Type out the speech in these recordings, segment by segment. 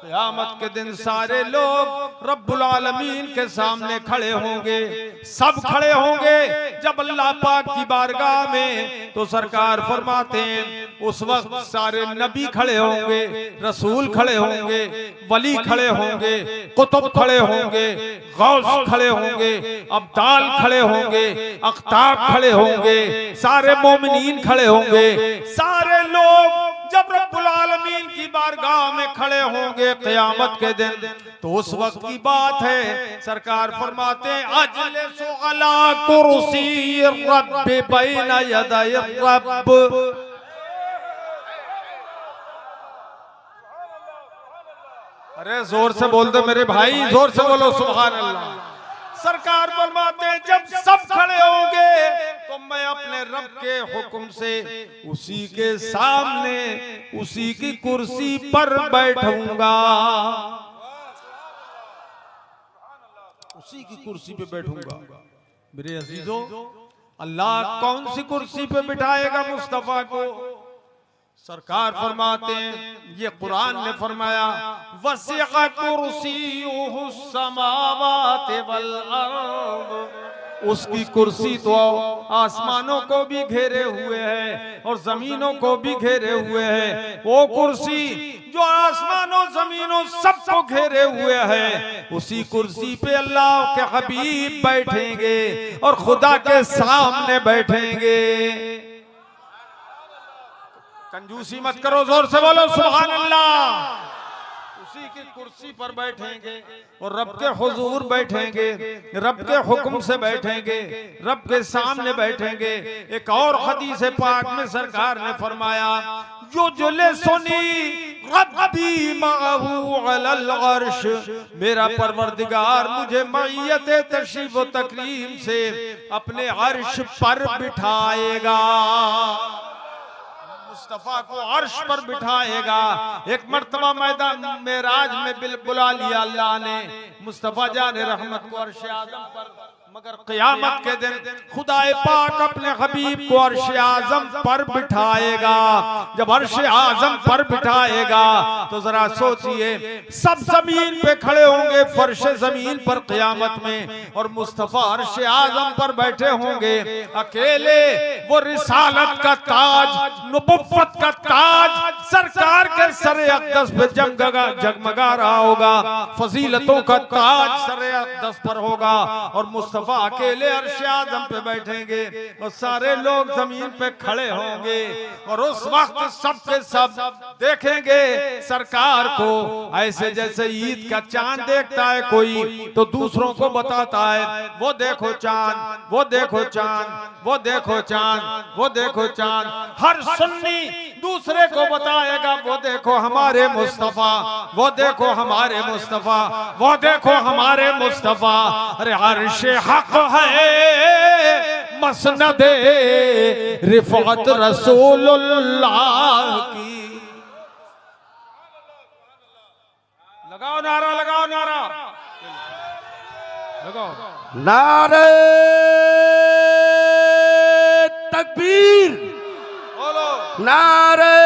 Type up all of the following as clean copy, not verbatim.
क़यामत के दिन सारे लोग रब्बुल आलमीन के सामने खड़े होंगे, सब खड़े होंगे जब अल्लाह पाक की बारगाह में। तो सरकार फरमाते हैं उस वक्त सारे नबी खड़े होंगे, रसूल खड़े होंगे, वली खड़े होंगे, कुतुब खड़े होंगे, गौस खड़े होंगे, अब्दाल खड़े होंगे, अख्ताब खड़े होंगे, सारे मोमिनीन खड़े होंगे। सारे लोग जब रब्बुल आलमीन की बारगाह में खड़े होंगे क़यामत के दिन, तो उस वक्त की बात है, सरकार फरमाते हैं अजलिसु अला कुर्सी रब्बि बैना यदै रब्ब। अरे जोर से बोल दो मेरे भाई, जोर से बोलो सुभान अल्लाह। सरकार फरमाते हैं जब सब खड़े होंगे तो मैं अपने रब के हुक्म से उसी के सामने उसी की कुर्सी पर बैठूंगा, उसी की कुर्सी पे बैठूंगा। मेरे अजीजों, अल्लाह कौन सी कुर्सी पे बिठाएगा मुस्तफा को? सरकार फरमाते हैं, ये कुरान ने फरमाया वसिअ कुर्सियुहु समावाति वल अर्द। उसकी कुर्सी तो आसमानों को भी घेरे हुए है और जमीनों को भी घेरे हुए है। वो कुर्सी जो आसमानों जमीनों सबको घेरे हुए है, उसी कुर्सी पे अल्लाह के हबीब बैठेंगे और खुदा के सामने बैठेंगे। कंजूसी मत करो, जोर से बोलो सुभान अल्लाह। उसी की कुर्सी पर बैठेंगे और रब के हुजूर बैठेंगे, रब के हुक्म से बैठेंगे, रब के सामने बैठेंगे। एक और हदीस पाक में सरकार ने फरमाया जो जुले सुनी रब्बी माहू अलल अर्श, मेरा परवरदिगार मुझे मईयत तशरीफ व तकरीम से अपने अर्श पर बिठाएगा, मुस्तफा को अर्श पर बिठाएगा। एक मर्तबा मैदान मेराज में बुला लिया अल्लाह ने मुस्तफा जाने रहमत को अर्श आज़म पर, मगर क़यामत के दिन खुदाए पाक अपने हबीब को अर्श आज़म पर बिठाएगा। जब अर्श आज़म पर बिठाएगा तो जरा सोचिए, सब जमीन पे खड़े होंगे फर्श जमीन पर क़यामत में, और मुस्तफा अर्श आज़म पर बैठे होंगे अकेले। वो रिसालत का ताज, नबुव्वत का ताज सरकार के सरे अक़दस पे जगमगा रहा होगा, फजीलतों का ताज सरे अक़दस पर होगा, और मुस्तफा अकेले अर्श आज़म पे बैठेंगे और सारे लोग जमीन पे खड़े होंगे। और उस वक्त सब के सब देखेंगे सरकार को ऐसे जैसे ईद का चांद देखता है कोई, तो दूसरों को बताता है वो देखो चांद, वो देखो चांद, वो देखो चांद, वो देखो चांद। हर सुन्नी दूसरे को बताएगा वो देखो हमारे मुस्तफा, वो देखो हमारे मुस्तफा, वो देखो हमारे मुस्तफा। अरे अर्श हक है मसनदे रिफअत रसूलुल्लाह की। लगाओ नारा, लगाओ नारा, लगाओ नारे तकबीर, बोलो नारे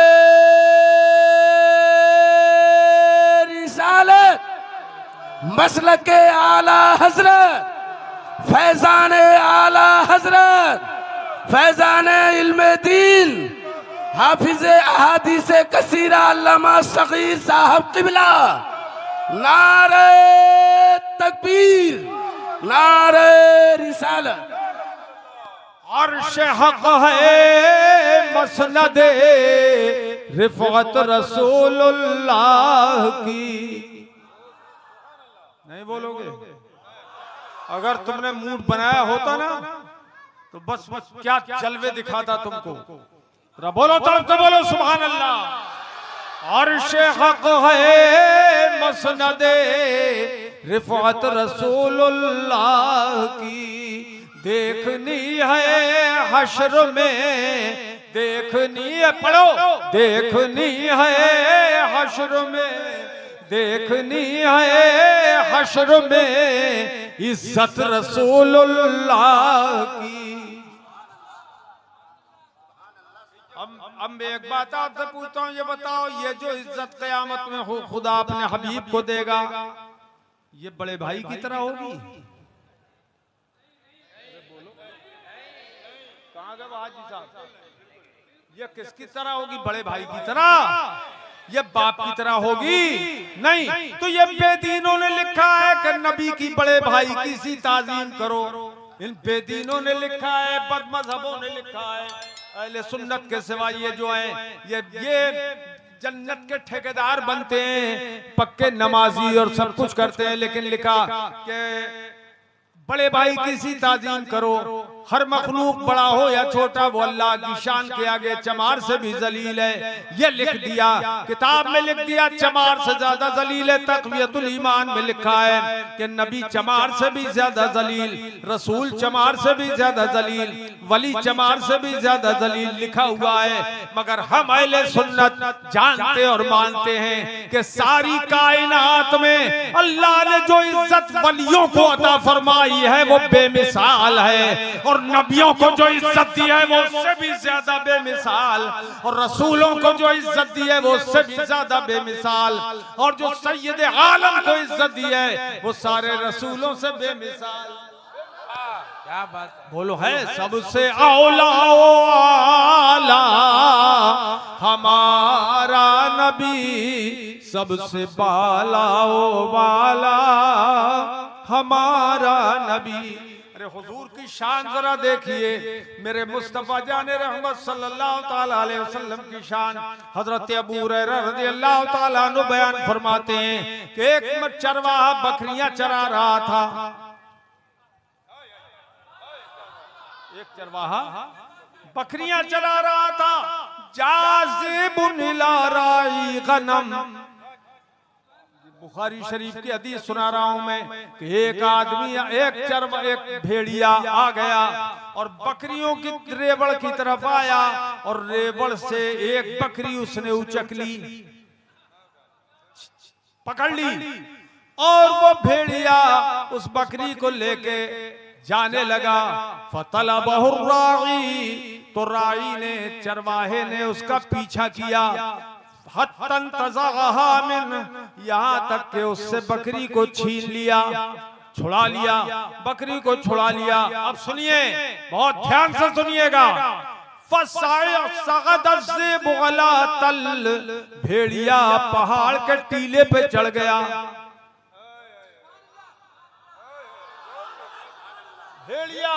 रिसालत, मसलक आला हजरत, फैजान आला हजरत, फैजान इल्म दीन, हाफिज अहादीस कसीरा अल्लामा सगीर साहब क़िबला। नारे तकबीर, नारे रिसालत। अर्श हक है मसनदे रिफअत रसूलुल्लाह की। नहीं बोलोगे? अगर तुमने मूड बनाया होता ना तो बस क्या जलवे दिखाता तुमको। बोलो तड़प के बोलो सुभान अल्लाह। अर्श हक है मसनदे रिफअत रसूलुल्लाह की, देखनी है हश्र में, देखनी है, पढ़ो, देखनी है हश्र में, देखनी है हश्र में इज्जत रसूलुल्लाह की। अब मैं एक बात आपसे पूछता हूँ, ये बताओ, ये जो इज्जत क़यामत में हो खुदा अपने हबीब को देगा, ये बड़े भाई की तरह होगी? कहाँ गए हाजी साहब? ये किसकी तरह होगी? बड़े भाई की तरह? ये बाप की तरह होगी? नहीं। तो ये बेदीनों ने लिखा है कि नबी की बड़े भाई की सी ताजीम करो। इन बेदीनों ने लिखा है, बदमज़हबों ने लिखा है। अहले सुन्नत के सिवा ये जो है ये जन्नत के ठेकेदार बनते हैं, पक्के नमाजी और सब कुछ करते हैं, लेकिन लिखा कि बड़े भाई की सी ताजीम करो। हर मखलूक बड़ा हो या छोटा, वो अल्लाह की शान के आगे चमार से भी जलील है। ये लिख दिया, किताब में लिख दिया चमार से ज्यादा जलील है। तक़वियतुल ईमान में लिखा है कि नबी चमार से भी ज्यादा जलील, रसूल चमार से भी ज्यादा जलील, वली चमार से भी ज्यादा जलील लिखा हुआ है। मगर हम अहले सुन्नत जानते और मानते हैं कि सारी कायनात में अल्लाह ने जो इज्जत वलियों को अता फरमाई है वो बेमिसाल है, और नबियों को जो इज्जत दी है वो उससे भी ज्यादा बेमिसाल, और रसूलों को जो इज्जत दी है वो उससे भी ज्यादा बेमिसाल, और जो सैयद आलम को इज्जत दी है वो सारे रसूलों से बेमिसाल। क्या बात बोलो है? सबसे औला आला हमारा नबी, सबसे बाला ओ बाला हमारा नबी। अरे हुजूर की शान जरा देखिए, मेरे मुस्तफा जाने रहमत सल्लल्लाहु ताला अलैहि वसल्लम की शान। हजरत अबू हुरैरा रज़ियल्लाहु ताला अन्हु बयान फरमाते हैं कि एक चरवाहा बकरियां चरा रहा था। एक चरवाहा बकरियां चरा रहा था। जाज़िबुन इला राई गनम, बुखारी शरीफ की हदीस सुना रहा हूं मैं कि एक आदमी, एक भेड़िया आ गया और बकरियों की रेवड़ की तरफ आया, और रेवड़ से एक बकरी उसने उचक ली, पकड़ ली, और वो भेड़िया उस बकरी को लेके जाने लगा। फतलबहु राई, तो राई ने, चरवाहे ने उसका पीछा किया। हत्तन तज़ग़हा मिन, यहाँ तक के उससे बकरी को छीन लिया, छुड़ा लिया, बकरी को छुड़ा लिया। अब सुनिए, बहुत ध्यान से सुनिएगा। भेड़िया पहाड़ के टीले पे चढ़ गया। भेड़िया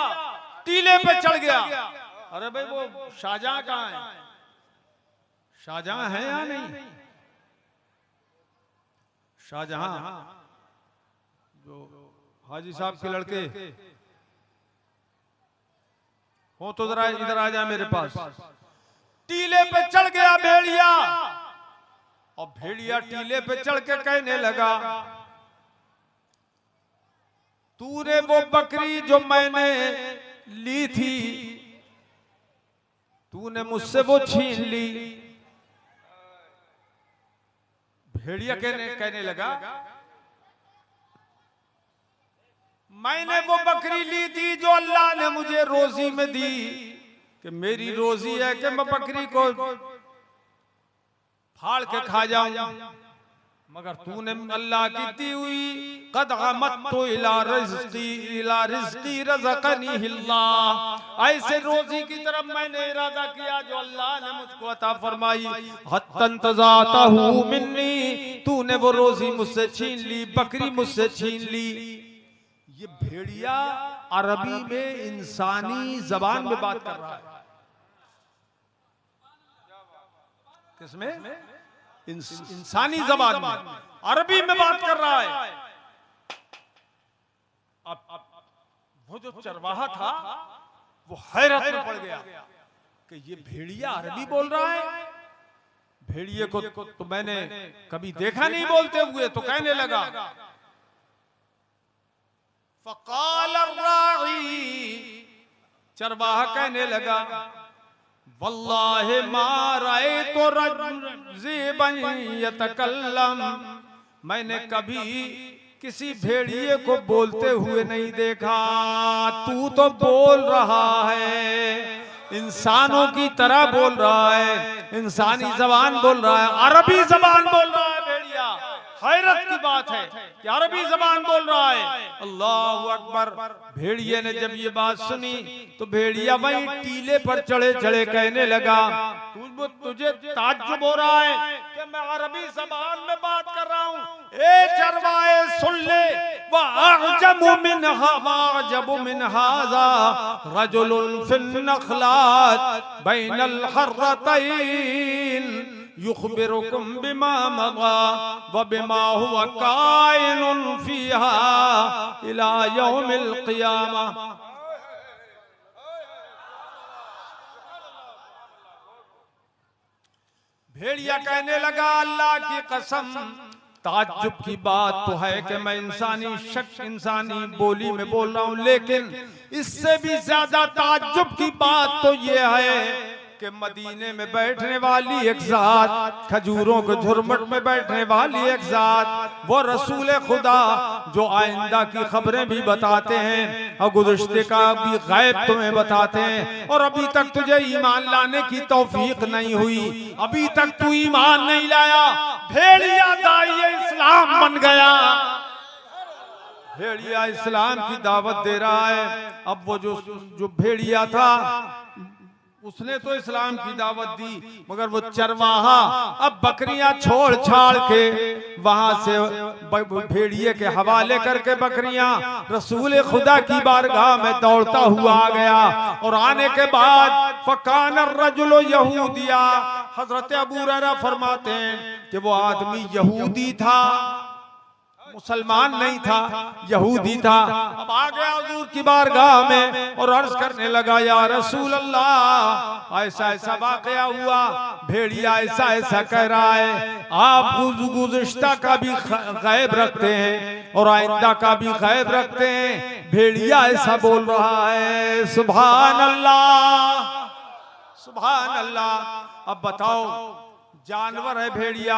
टीले पे चढ़ गया। अरे भाई वो शाहजहां कहाँ है? शाहजहां है या नहीं? शाहजहां जो हाजी साहब के लड़के हो, तो जरा इधर आ जाए मेरे पास। टीले पे चढ़ गया भेड़िया, और भेड़िया टीले पे चढ़ के कहने लगा, तूने वो बकरी जो मैंने ली थी, तूने मुझसे वो छीन ली। भेड़िया कहने लगा, मैंने वो बकरी ली थी जो अल्लाह ने मुझे रोजी में दी, कि मेरी रोजी है कि मैं बकरी को फाड़ के खा जाऊं, मगर तूने अल्लाह की दी हुई कद अमत्तु इला रिज़्क़ी रज़क़नीहिल्लाह, ऐसे रोजी की तरफ मैंने इरादा किया जो अल्लाह ने मुझको अता फरमाई। हत्तन तज़ातहु मिन्नी, तूने वो रोजी मुझसे छीन ली, बकरी मुझसे छीन ली। ये भेड़िया अरबी में इंसानी जबान में बात कर रहा है। किसमें? इंसानी जबान में, अरबी में बात कर रहा है। अब वो जो चरवाहा था वो हैरत में पड़ गया कि ये भेड़िया अरबी बोल रहा है। भेड़िए को तो मैंने कभी देखा नहीं बोलते हुए, तो कहने लगा, फ़क़ाल अर्राई, चरवाहा कहने लगा, वल्लाहि मा रअयतु रज़ीबन यतकल्लम, मैंने कभी किसी भेड़िए को बोलते हुए नहीं देखा। तू तो बोल रहा है, इंसानों की तरह बोल रहा है। इंसानी जबान बोल रहा है, अरबी जबान बोल रहा है भेड़िया। हैरत की बात है कि अरबी जबान बोल रहा है। अल्लाहु अकबर। भेड़िए ने जब ये बात सुनी तो भेड़िया वहीं टीले पर चढ़े चढ़े कहने लगा, तुझे ताज्जुब हो रहा है कि मैं अरबी जबान में बात कर रहा हूँ? ए चरवाए सुन ले, वअअजमु मिनहा वअअजबु मिन हाज़ा रजुलुन फिन नखलात बैनल हर्रतैन युखबिरुकुम बिमा मज़ा व बिमा हुवा काइनुन फीहा इला यौमिल क़ियामा। भेड़िया कहने लगा, अल्लाह की कसम, ताज्जुब की बात तो है कि मैं इंसानी बोली में बोल रहा हूँ, लेकिन इससे भी ज्यादा ताज्जुब की बात तो ये है कि मदीने में बैठने वाली एक जात, खजूरों के झुरमुट में बैठने वाली एक जात, वो रसूल खुदा जो आइंदा की खबरें भी बताते हैं और गुज़श्ते का भी गैब तुम्हें बताते हैं, और अभी तक तुझे ईमान लाने की तौफीक नहीं हुई, अभी तक तू ईमान नहीं लाया। भेड़िया दाइए इस्लाम बन गया, भेड़िया इस्लाम की दावत दे रहा है। अब वो जो भेड़िया था उसने तो इस्लाम की दावत दी, मगर वो चरवाहा अब बकरियां छोड़ छाड़ के वहां से भेड़िए के हवाले करके बकरियां रसूल खुदा की बारगाह में दौड़ता हुआ आ गया। और आने के बाद फकान रजुल यहूदिया, हजरत अबू हुरैरा फरमाते हैं कि वो आदमी यहूदी था, मुसलमान नहीं था, यहूदी था। अब आ गया हुजूर की बारगाह में और अर्ज करने लगा, या रसूल अल्लाह, ऐसा ऐसा वाकया हुआ, भेड़िया ऐसा ऐसा कह रहा है, आप गुज़श्ता का भी गैब रखते हैं और आइंदा का भी गैब रखते हैं, भेड़िया ऐसा बोल रहा है। सुभान अल्लाह, सुभान अल्लाह। अब बताओ, जानवर है भेड़िया,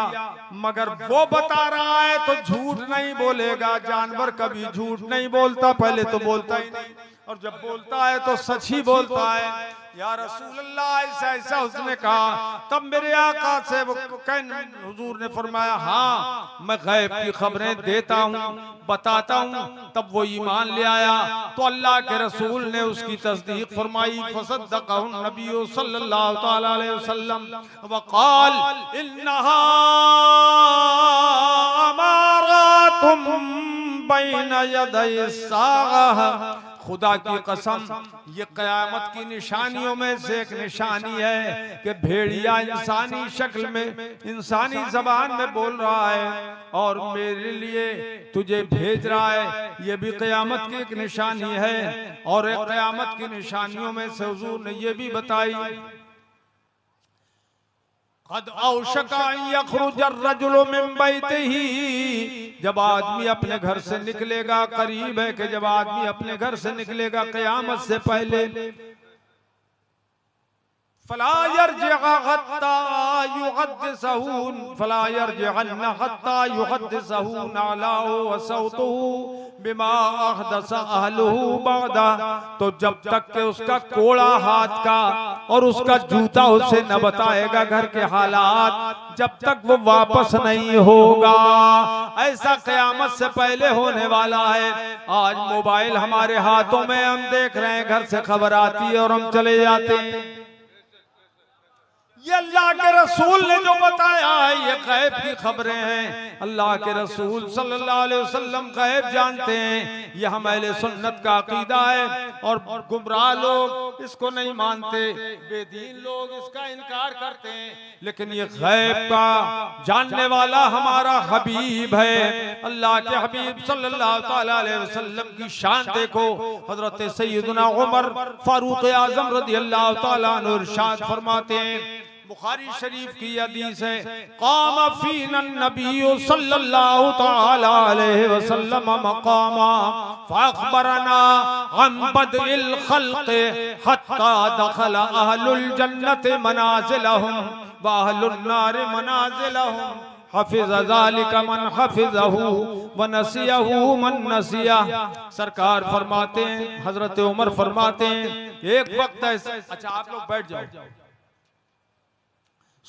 मगर वो बता रहा है तो झूठ नहीं बोलेगा। जानवर कभी झूठ नहीं बोलता, पहले तो बोलता ही नहीं, और जब बोलता है तो सच ही बोलता है। या रसूल अल्लाह, ऐसा ऐसा उसने कहा। तब मेरे आका से हुजूर ने फरमाया, हाँ मैं गैब की खबरें देता हूँ, बताता हूँ। तब वो ईमान ले आया तो अल्लाह के रसूल ने उसकी तस्दीक फरमाई। फसद्दक़हु नबी सल्लल्लाहु तआला अलैहि वसल्लम वक़ाल इन्नहा अमारातुम बैन यदै साअह। खुदा की कसम, ये कयामत की निशानियों में से एक निशानी है कि भेड़िया इंसानी शक्ल में, इंसानी जबान में बोल रहा है और मेरे लिए तुझे भेज रहा है। ये भी कयामत की एक निशानी है। और एक कयामत की निशानियों में से हुजूर ने ये भी बताई, क़द औशका यख़रुज अर्रजुलु मिन बैतिही, जब आदमी अपने घर से निकलेगा, करीब है कि जब आदमी अपने घर से निकलेगा कयामत से पहले, फला यरजिअ हत्ता युहद्दिसहु, फला यरजिअन्न हत्ता युहद्दिसहु नालहु व सौतहु बिमा अहदस अहलुहु बादा। तो जब तक के उसका कोड़ा हाथ का और उसका जूता उसे न बताएगा घर के हालात, जब तक वो वापस नहीं होगा। ऐसा कयामत से पहले होने वाला है। आज मोबाइल हमारे हाथों में, हम देख रहे हैं, घर से खबर आती है और हम चले जाते हैं। ये अल्लाह के रसूल ने जो बताया है, ये गैब की खबरें हैं। अल्लाह के रसूल सल्लल्लाहु अलैहि वसल्लम गैब जानते हैं। ये हम अहले सुन्नत का अकीदा है। और गुमराह लोग इसको नहीं मानते, बेदीन लोग इसका इनकार करते हैं, लेकिन ये गैब का जानने वाला हमारा हबीब है। अल्लाह के हबीब सल्लल्लाहु तआला अलैहि वसल्लम की शान देखो। हजरत सैयदना उमर फारूक आजम रज़ियल्लाहु तआला अन्हु इरशाद फरमाते हैं, बुखारी शरीफ की हदीस है, क़ाम फ़ीना नबी सल्लल्लाहु तआला अलैहि वसल्लम मक़ामा फ़अख़बरना अन बदइल ख़ल्क़ हत्ता दख़ल अहलुल जन्नति मनाज़िलहुम व अहलुन नार मनाज़िलहुम हफ़िज़ ज़ालिका मन हफ़िज़हु व नसियहु मन नसियह। सरकार फरमाते हैं, हज़रत उमर फरमाते हैं, एक वक्त ऐसा, अच्छा आप लोग बैठ जाओ,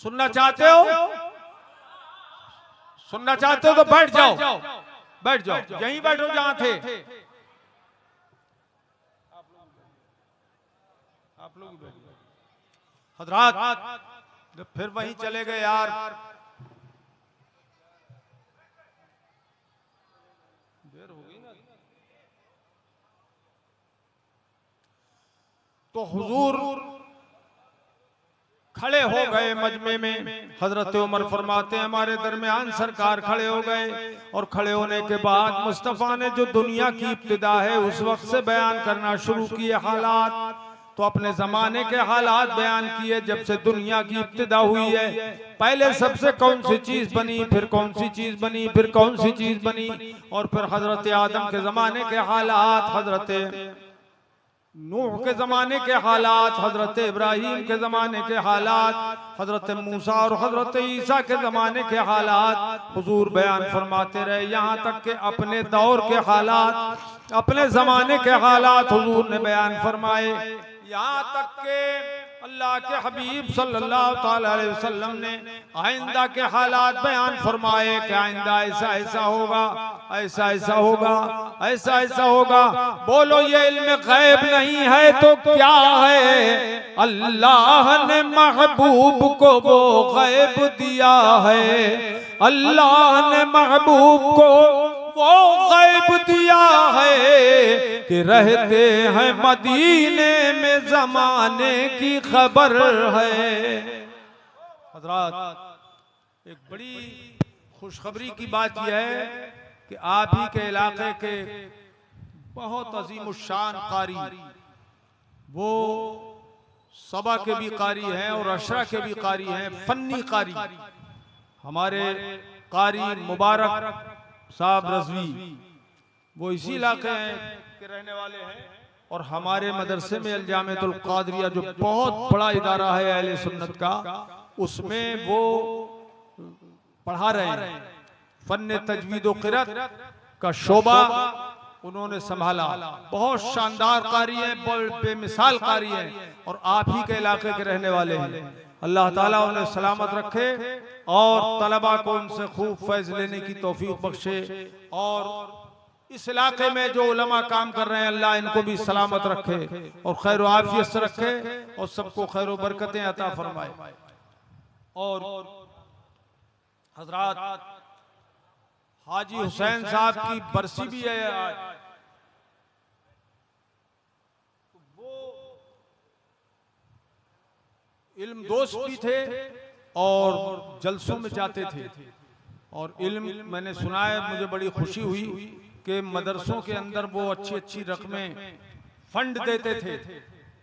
सुनना चाहते हो? सुनना चाहते हो तो बैठ जाओ, बैठ जाओ, यहीं बैठो जहां थे। आप लोग हजरात फिर वहीं चले गए यार। देर हो गई ना। तो हुजूर खड़े हो गए मजमे में। हजरत उमर फरमाते हैं हमारे दरमियान सरकार खड़े हो गए, और खड़े होने के बाद मुस्तफ़ा ने जो दुनिया की इब्तिदा है उस वक्त से बयान करना शुरू किए हालात। तो अपने जमाने के हालात बयान किए, जब से दुनिया की इब्तिदा हुई है, पहले सबसे कौन सी चीज बनी, फिर कौन सी चीज बनी, फिर कौन सी चीज बनी, और फिर हजरत आदम के जमाने के हालात, हजरत नूह के जमाने के हालात, हजरत इब्राहिम के जमाने के हालात, हजरत मूसा और हजरत ईसा के जमाने के हालात हुजूर बयान फरमाते रहे। यहाँ तक कि अपने दौर के हालात, अपने जमाने के हालात हुजूर ने बयान फरमाए। यहाँ तक के अल्लाह के हबीब सल्लल्लाहु अलैहि वसल्लम ने आइंदा के हालात बयान फरमाए कि आइंदा ऐसा ऐसा होगा, ऐसा ऐसा होगा, ऐसा ऐसा होगा। बोलो ये इल्म गैब नहीं है तो क्या है? अल्लाह ने महबूब को वो गैब दिया है, अल्लाह ने महबूब को वो गैब दिया है कि रहते हैं मदीने में जमाने की खबर है। हजरात एक बड़ी खुशखबरी की बात यह है कि आप ही के इलाके के बहुत अजीमुशान कारी, वो सबा के भी कारी हैं और अशरा के भी कारी हैं, फन्नी कारी, हमारे कारी मुबारक साहब रजवी, वो इसी इलाके के रहने वाले हैं। और हमारे मदरसे में अल-जामिअतुल क़ादिरिया जो बहुत बड़ा इदारा है अहले सुन्नत का, उसमें वो पढ़ा रहे हैं। फन्ने तजवीद व क़िरात का शोबा उन्होंने संभाला। बहुत शानदार कारी है, बेमिसाल कारी है, और आप ही के इलाके के रहने वाले हैं। अल्लाह ताला उन्हें सलामत रखे और तलबा को उनसे खूब फैज लेने की तौफीक बख्शे, और इस इलाके में जो उलमा काम कर रहे हैं अल्लाह इनको भी सलामत रखे और खैर व आफियत से रखे और सबको खैर व बरकतें अता फरमाए। और हजरात हाजी हुसैन साहब की बरसी भी है आज। वो इल्म दोस्त भी थे और जलसों में जाते थे, और इल्म मैंने सुना है, मुझे बड़ी खुशी हुई कि मदरसों के अंदर वो अच्छी अच्छी रकमें फंड देते थे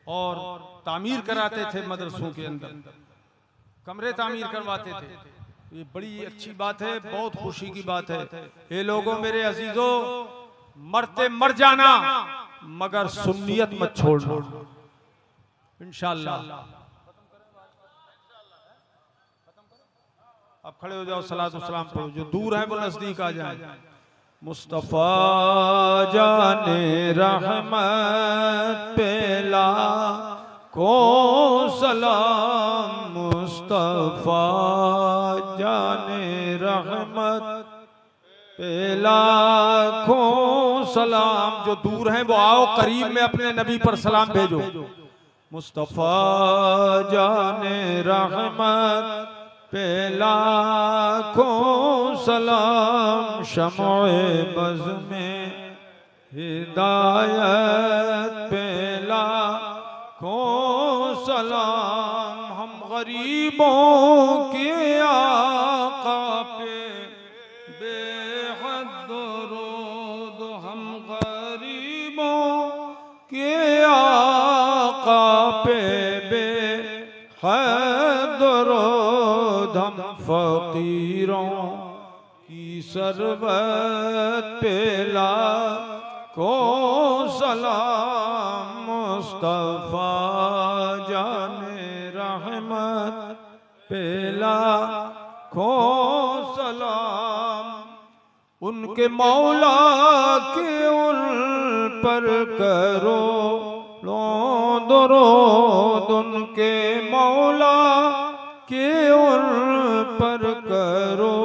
और तामीर कराते थे, मदरसों के अंदर कमरे तामीर करवाते थे। ये बड़ी अच्छी बात है, बहुत खुशी की बात है। ये लोगों मेरे अजीजों, मरते मर जाना मगर सुन्नियत मत छोड़ना इंशाअल्लाह। अब खड़े हो जाओ, सलात व सलाम पढ़ो, जो दूर है वो नजदीक आ जाए। मुस्तफा जाने रहमत पेला को सलाम, मुस्तफा जाने रहमत पेला को सलाम। जो दूर हैं वो आओ, करीब में अपने नबी पर सलाम भेजो। मुस्तफा जाने रहमत पेला को सलाम, शमए बज़ में हिदायत पेला को सलाम। हम गरीबों के आका पे बेहद दरूद, हम गरीबों के आका पे बेहद दरूद, हम फकीरों की सरबत पेला को सलाम। मुस्तफा जाने रहमत पेला को सलाम। उनके मौला के उन पर करो दरूद, उनके मौला कि उन पर करो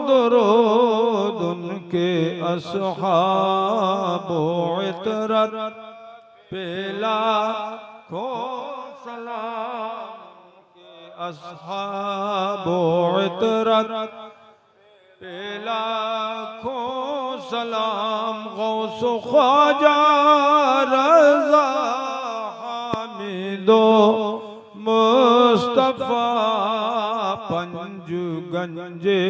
दरूद उनके अस्हाबो इतरत पे लाखों सलाम के अस्हाबो इतरत पे लाखों सलाम गौस ख्वाजा रज़ा हामिदो मुस्तफा पंज गंजे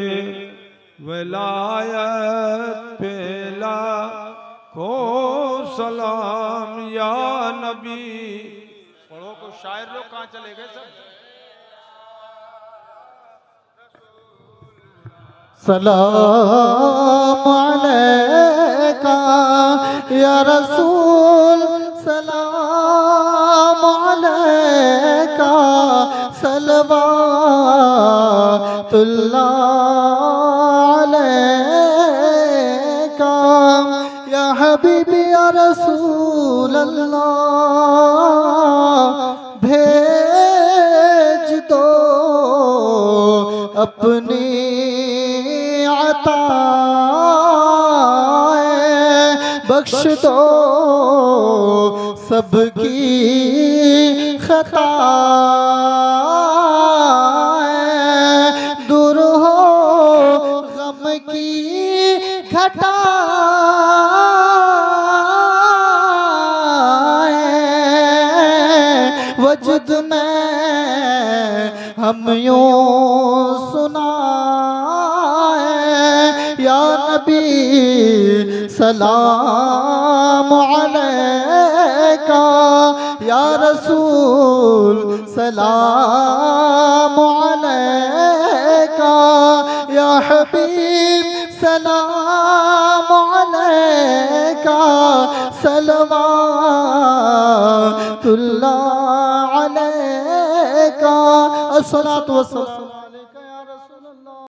विलायत पे लाखों सलाम या नबी। पढ़ो को शायर लोग कहाँ चले गए सब। सलाम अलैका या रसूल सलाम अलैका सलवातुल्लाह अलैका या हबीबी या रसूल अल्लाह भेज दो अपनी बख्श दो सबकी खताएं दूर हो गम की घटाएं वजद में हम यूं सुनाएं या नबी सलाम अलैका या रसूल सलाम अलैका या हबीब सलाम अलैका सलवातुल्लाह अलैका अस्सलातु वस्सलाम।